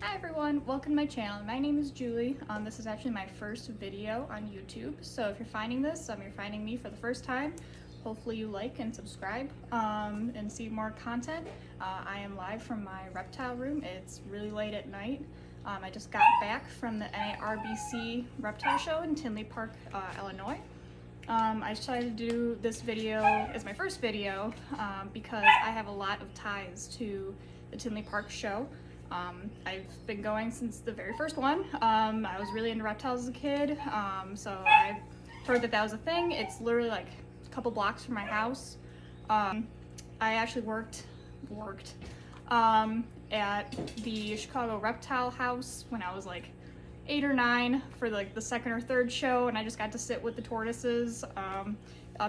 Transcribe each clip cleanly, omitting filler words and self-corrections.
Hi everyone, welcome to my channel. My name is Julie. This is actually my first video on YouTube. So if you're finding this, you're finding me for the first time. Hopefully you like and subscribe and see more content. I am live from my reptile room. It's really late at night. I just got back from the NARBC reptile show in Tinley Park, Illinois. I decided to do this video as my first video because I have a lot of ties to the Tinley Park show. I've been going since the very first one. I was really into reptiles as a kid, so I heard that that was a thing. It's literally like a couple blocks from my house. I actually worked at the Chicago Reptile House when I was like 8 or 9 for like the second or third show, and I just got to sit with the tortoises.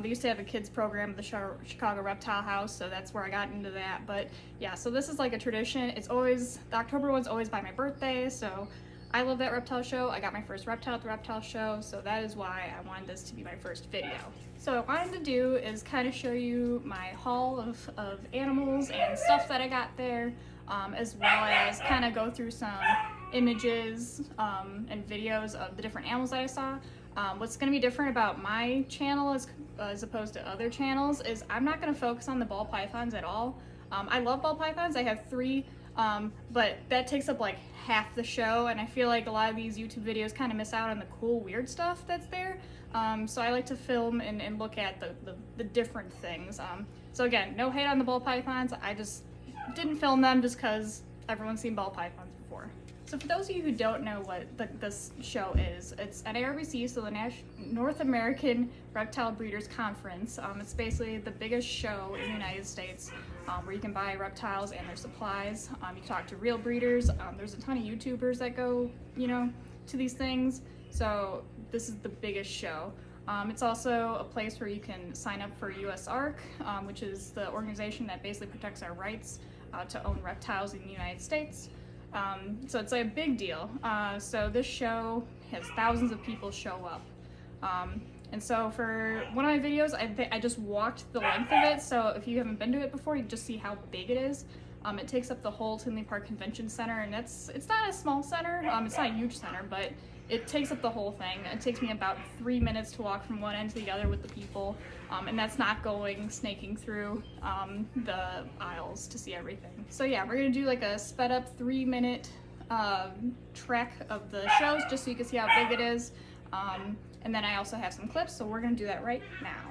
They used to have a kids program at the Chicago Reptile House, so that's where I got into that. But yeah, so this is like a tradition. It's always, the October one's always by my birthday, so I love that reptile show. I got my first reptile at the reptile show, so that is why I wanted this to be my first video. So what I wanted to do is kind of show you my haul of animals and stuff that I got there, as well as kind of go through some images and videos of the different animals that I saw. What's going to be different about my channel as opposed to other channels is I'm not going to focus on the ball pythons at all. I love ball pythons. I have 3, but that takes up like half the show, and I feel like a lot of these YouTube videos kind of miss out on the cool, weird stuff that's there. So I like to film and look at the different things. So again, no hate on the ball pythons. I just didn't film them just because everyone's seen ball pythons before. So for those of you who don't know what this show is, it's NARBC, so the North American Reptile Breeders Conference. It's basically the biggest show in the United States where you can buy reptiles and their supplies. You can talk to real breeders. There's a ton of YouTubers that go, to these things. So this is the biggest show. It's also a place where you can sign up for USARK, which is the organization that basically protects our rights to own reptiles in the United States. So it's like a big deal. So this show has thousands of people show up. And so for one of my videos, I just walked the length of it. So if you haven't been to it before, you just see how big it is. It takes up the whole Tinley Park Convention Center, and it's not a small center. It's not a huge center, but it takes up the whole thing. It takes me about 3 minutes to walk from one end to the other with the people, and that's not snaking through the aisles to see everything. So yeah, we're gonna do like a sped up 3-minute trek of the shows just so you can see how big it is. And then I also have some clips, so we're gonna do that right now.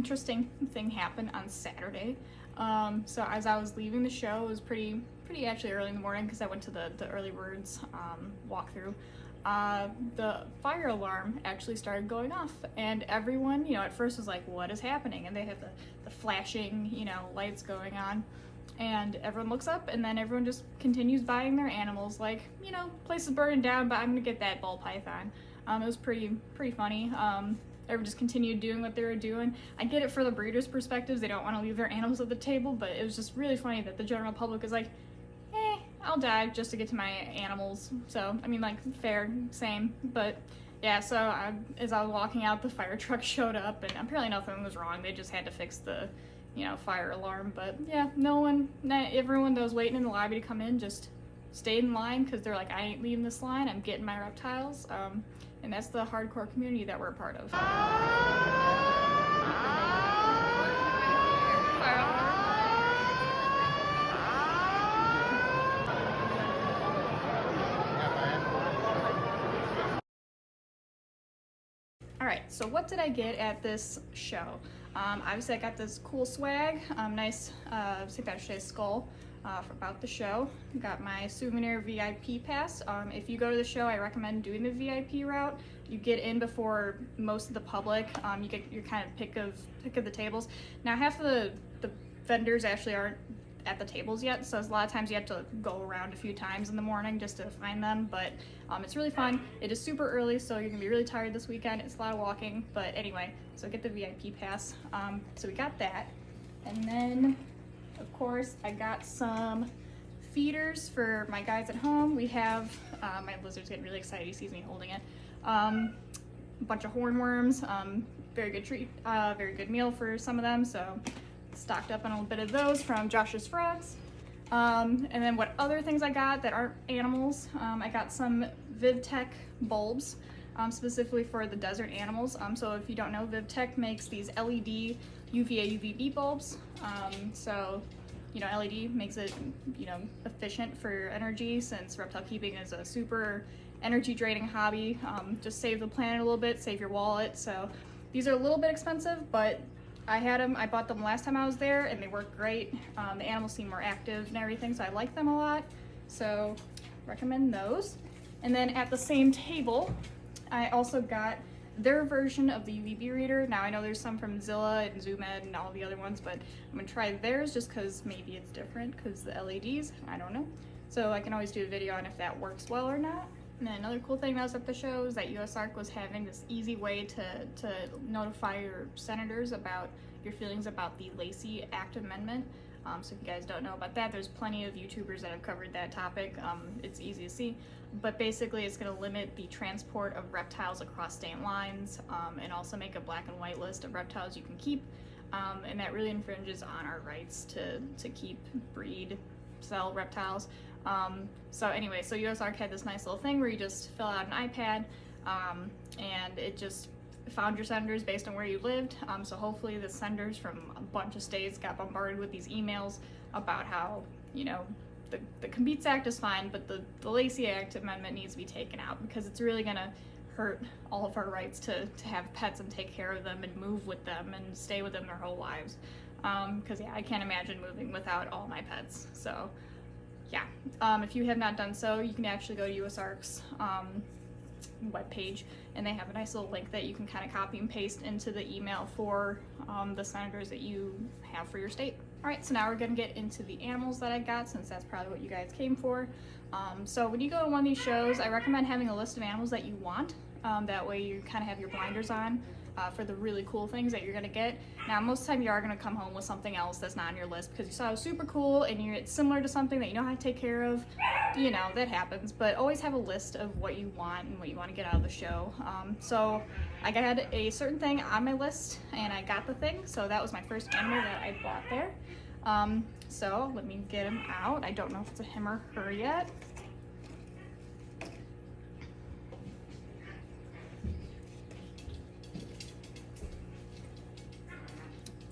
interesting thing happened on Saturday. So as I was leaving the show, it was pretty actually early in the morning because I went to the early birds walkthrough. The fire alarm actually started going off, and everyone, you know, at first was like, what is happening? And they have the flashing, you know, lights going on, and everyone looks up, and then everyone just continues buying their animals, like, you know, place is burning down, but I'm gonna get that ball python. It was pretty funny. Everyone just continued doing what they were doing. I get it for the breeders' perspectives, they don't want to leave their animals at the table, but it was just really funny that the general public is like, I'll die just to get to my animals. So, I mean, like, fair, same. But, yeah, so as I was walking out, the fire truck showed up, and apparently nothing was wrong. They just had to fix the, you know, fire alarm. But, yeah, everyone that was waiting in the lobby to come in just stayed in line because they're like, I ain't leaving this line. I'm getting my reptiles. And that's the hardcore community that we're a part of. Alright, so what did I get at this show? Obviously I got this cool swag, nice St. Patrick's Day skull about the show. Got my souvenir VIP pass. If you go to the show, I recommend doing the VIP route. You get in before most of the public. You get your kind of pick of the tables. Now half of the vendors actually aren't at the tables yet, so a lot of times you have to go around a few times in the morning just to find them, but it's really fun. It is super early, so you're gonna be really tired this weekend. It's a lot of walking, but anyway, so get the VIP pass. So we got that, and then of course I got some feeders for my guys at home. We have my lizard's getting really excited, he sees me holding it. A bunch of hornworms, very good treat, very good meal for some of them, so stocked up on a little bit of those from Josh's Frogs. And then what other things I got that aren't animals, I got some VivTech bulbs, specifically for the desert animals. So if you don't know, VivTech makes these LED UVA UVB bulbs. So, you know, LED makes it, you know, efficient for energy, since reptile keeping is a super energy draining hobby. Just save the planet a little bit, save your wallet. So these are a little bit expensive, but I bought them last time I was there, and they work great. The animals seem more active and everything, so I like them a lot. So recommend those. And then at the same table, I also got their version of the UVB reader. Now I know there's some from Zilla and ZoomEd and all the other ones, but I'm gonna try theirs just because maybe it's different because the LEDs, I don't know. So I can always do a video on if that works well or not. And then another cool thing that was at the show is that USARK was having this easy way to notify your senators about your feelings about the Lacey Act Amendment. So if you guys don't know about that, there's plenty of YouTubers that have covered that topic. It's easy to see, but basically it's going to limit the transport of reptiles across state lines, and also make a black and white list of reptiles you can keep, and that really infringes on our rights to keep, breed, sell reptiles. So anyway, so USARK had this nice little thing where you just fill out an iPad, and it just found your senators based on where you lived. So hopefully the senators from a bunch of states got bombarded with these emails about how, you know, the Competes Act is fine, but the Lacey Act Amendment needs to be taken out because it's really gonna hurt all of our rights to have pets and take care of them and move with them and stay with them their whole lives. Because yeah, I can't imagine moving without all my pets. So yeah, if you have not done so, you can actually go to USARK's webpage, and they have a nice little link that you can kind of copy and paste into the email for the senators that you have for your state. Alright, so now we're going to get into the animals that I got, since that's probably what you guys came for. So when you go to one of these shows, I recommend having a list of animals that you want. That way you kind of have your blinders on for the really cool things that you're going to get. Now, most of the time you are going to come home with something else that's not on your list because you saw it was super cool and it's similar to something that you know how to take care of. You know, that happens, but always have a list of what you want and what you want to get out of the show. So I had a certain thing on my list and I got the thing, so that was my first animal that I bought there. So let me get him out. I don't know if it's a him or her yet.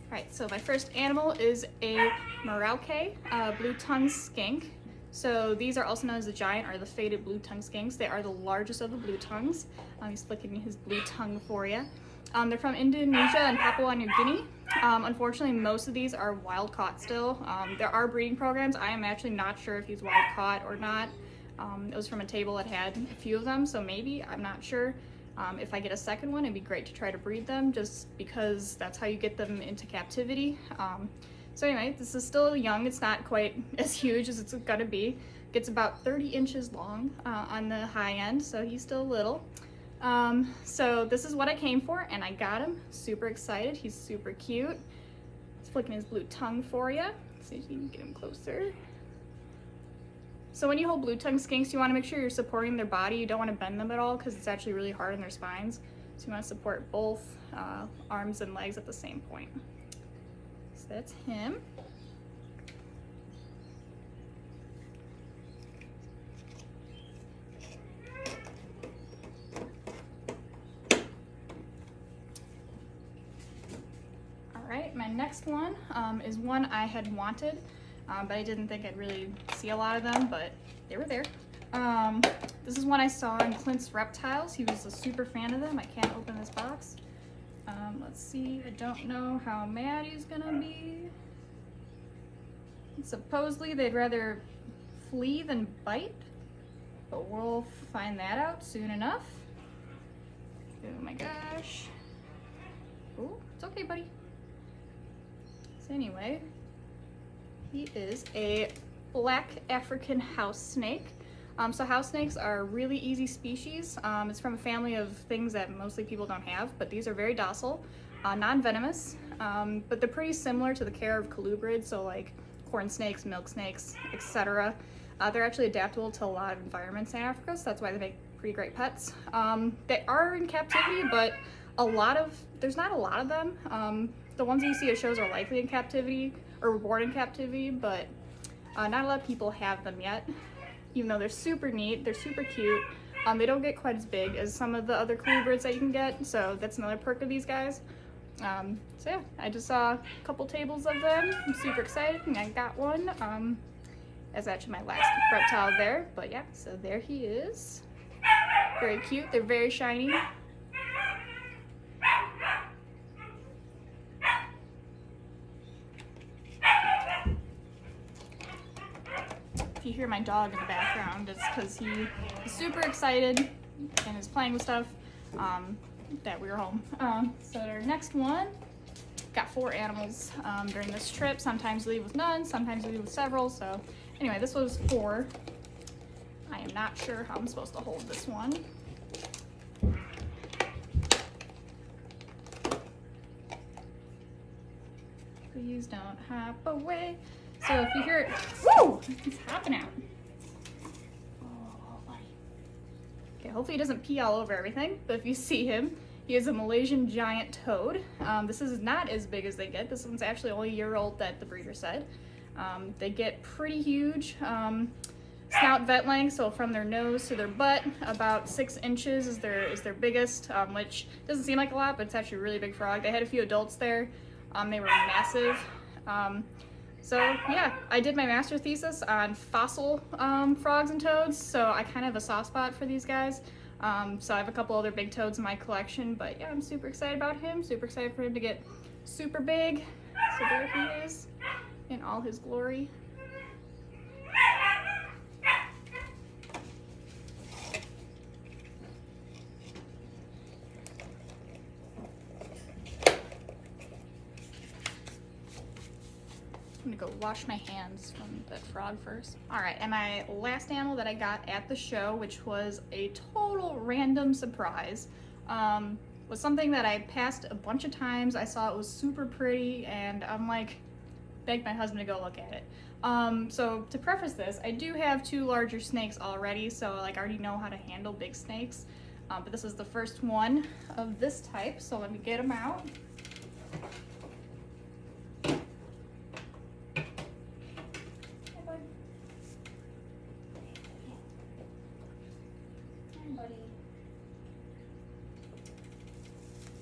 Alright, so my first animal is a Merauke blue-tongued skink. So these are also known as the giant or the faded blue-tongued skinks. They are the largest of the blue tongues. He's flicking his blue tongue for you. They're from Indonesia and Papua New Guinea. Unfortunately, most of these are wild caught still. There are breeding programs. I am actually not sure if he's wild caught or not. It was from a table that had a few of them, so maybe, I'm not sure. If I get a second one, it'd be great to try to breed them, just because that's how you get them into captivity. So anyway, this is still young. It's not quite as huge as it's gonna be. Gets about 30 inches long on the high end, so he's still little. So this is what I came for, and I got him. Super excited. He's super cute. He's flicking his blue tongue for you. See if you can get him closer. So when you hold blue tongue skinks, you want to make sure you're supporting their body. You don't want to bend them at all because it's actually really hard on their spines. So you want to support both arms and legs at the same point. So that's him. My next one is one I had wanted, but I didn't think I'd really see a lot of them, but they were there. This is one I saw in Clint's Reptiles. He was a super fan of them. I can't open this box. Let's see, I don't know how mad he's gonna be. Supposedly they'd rather flee than bite, but we'll find that out soon enough. Oh my gosh. Oh, it's okay, buddy. So anyway, he is a black African house snake. So house snakes are a really easy species. It's from a family of things that mostly people don't have, but these are very docile, non-venomous, but they're pretty similar to the care of colubrids, so like corn snakes, milk snakes, etc. They're actually adaptable to a lot of environments in Africa, so that's why they make pretty great pets. They are in captivity, but there's not a lot of them. The ones that you see at shows are likely in captivity or were born in captivity, but not a lot of people have them yet, even though they're super neat, they're super cute. They don't get quite as big as some of the other colubrids that you can get, so that's another perk of these guys. So yeah, I just saw a couple tables of them. I'm super excited, and I got one. That's actually my last reptile there, but yeah, so there he is. Very cute, they're very shiny. You hear my dog in the background, it's because he is super excited and is playing with stuff that we were home. So our next one, got 4 animals during this trip. Sometimes we leave with none, sometimes we leave with several. So anyway, this was 4. I am not sure how I'm supposed to hold this one. Please don't hop away. So if you hear it, woo, he's hopping out. Oh, buddy. Okay, hopefully he doesn't pee all over everything, but if you see him, he is a Malaysian giant toad. This is not as big as they get. This one's actually only a year old that the breeder said. They get pretty huge. Snout vet length, so from their nose to their butt, about 6 inches is their biggest, which doesn't seem like a lot, but it's actually a really big frog. They had a few adults there. They were massive. So yeah, I did my master thesis on fossil frogs and toads, so I kind of have a soft spot for these guys. So I have a couple other big toads in my collection, but yeah, I'm super excited about him, super excited for him to get super big. So there he is in all his glory. I'm gonna go wash my hands from that frog first. All right, and my last animal that I got at the show, which was a total random surprise, was something that I passed a bunch of times. I saw it was super pretty, and I'm like, begged my husband to go look at it. So to preface this, I do have 2 larger snakes already, so like I already know how to handle big snakes. But this is the first one of this type, so let me get him out.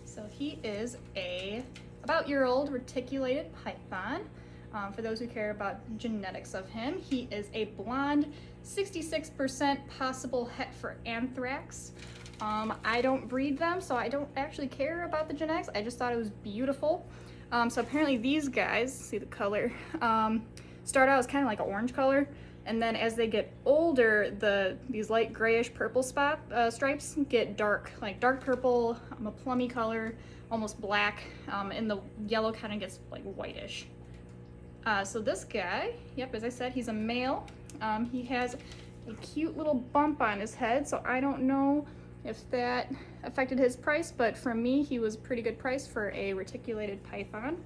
So he is a about year-old reticulated python. For those who care about genetics of him, he is a blonde, 66% possible het for anthrax. I don't breed them, so I don't actually care about the genetics. I just thought it was beautiful. So apparently these guys, see the color, start out as kind of like an orange color, and then as they get older, these light grayish purple stripes get dark, like dark purple, a plummy color, almost black, and the yellow kind of gets like whitish. So this guy, yep, as I said, he's a male. He has a cute little bump on his head, so I don't know if that affected his price, but for me, he was a pretty good price for a reticulated python.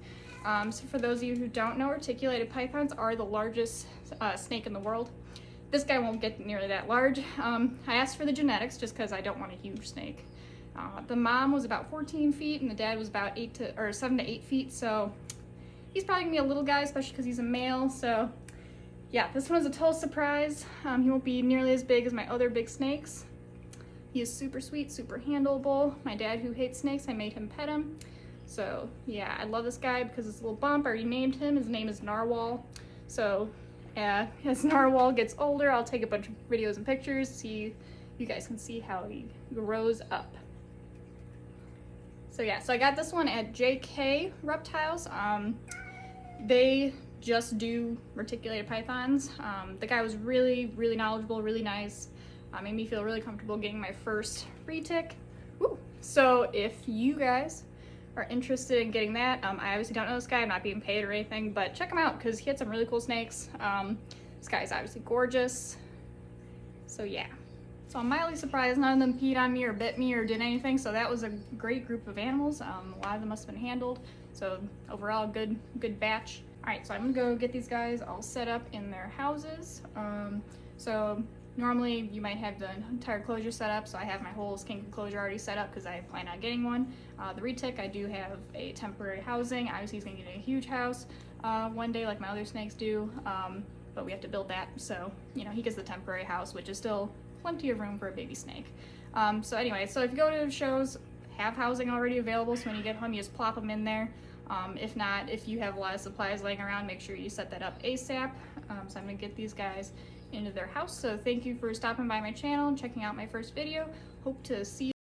So for those of you who don't know, reticulated pythons are the largest snake in the world. This guy won't get nearly that large. I asked for the genetics just because I don't want a huge snake. The mom was about 14 feet and the dad was about 7 to 8 feet, so he's probably gonna be a little guy, especially because he's a male. So yeah, this one is a total surprise. He won't be nearly as big as my other big snakes. He is super sweet, super handleable. My dad, who hates snakes, I made him pet him. So yeah, I love this guy because it's a little bump. I already named him. His name is Narwhal. So as Narwhal gets older, I'll take a bunch of videos and pictures so you guys can see how he grows up. So yeah, so I got this one at JK Reptiles. They just do reticulated pythons. The guy was really, really knowledgeable, really nice. Made me feel really comfortable getting my first retic. Woo. So if you guys are interested in getting that, I obviously don't know this guy, I'm not being paid or anything, but check him out because he had some really cool snakes. This guy's obviously gorgeous. So yeah. So I'm mildly surprised none of them peed on me or bit me or did anything, so that was a great group of animals. A lot of them must have been handled, so overall good batch. Alright, so I'm gonna go get these guys all set up in their houses. So normally you might have the entire closure set up, so I have my whole skink enclosure already set up because I plan on getting one. The retic, I do have a temporary housing. Obviously he's gonna get a huge house one day like my other snakes do, but we have to build that, so you know, he gets the temporary house, which is still plenty of room for a baby snake. So anyway, so if you go to the shows, have housing already available, so when you get home you just plop them in there. If not, if you have a lot of supplies laying around, make sure you set that up ASAP. So I'm gonna get these guys into their house. So thank you for stopping by my channel and checking out my first video. Hope to see you